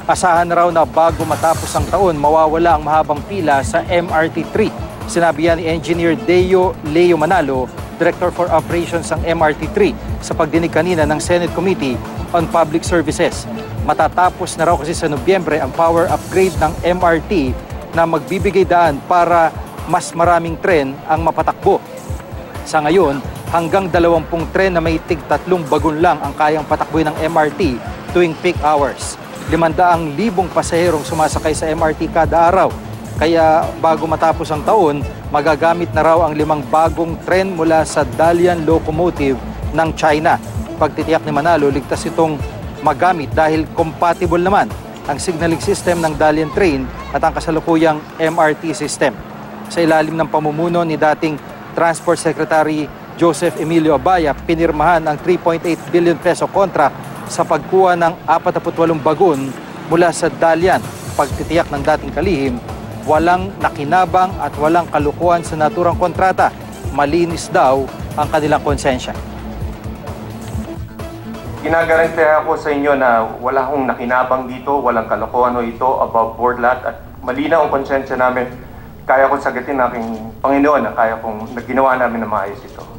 Asahan na raw na bago matapos ang taon, mawawala ang mahabang pila sa MRT3. Sinabi yan ni Engineer Deo Leo Manalo, Director for Operations ng MRT3, sa pagdinig kanina ng Senate Committee on Public Services. Matatapos na raw kasi sa Nobyembre ang power upgrade ng MRT na magbibigay daan para mas maraming tren ang mapatakbo. Sa ngayon, hanggang 20 tren na may tig-3 bagon lang ang kayang patakbuhin ng MRT tuwing peak hours. 500,000 pasaherong sumasakay sa MRT kada araw. Kaya bago matapos ang taon, magagamit na raw ang 5 bagong tren mula sa Dalian Locomotive ng China. Pagtitiyak ni Manalo, ligtas itong magamit dahil compatible naman ang signaling system ng Dalian train at ang kasalukuyang MRT system. Sa ilalim ng pamumuno ni dating Transport Secretary Joseph Emilio Abaya, pinirmahan ang 3.8 billion peso contract sa pagkuha ng 48 bagon mula sa Dalian. Pagtitiyak ng dating kalihim, walang nakinabang at walang kalukuhan sa naturang kontrata. Malinis daw ang kanilang konsensya. Ginagarantiya ako sa inyo na wala akong nakinabang dito, walang kalokohan o ito, above board lahat, at malinaw ang konsensya namin. Kaya kong sagutin ng aking Panginoon na kaya kong ginawa namin na maayos ito.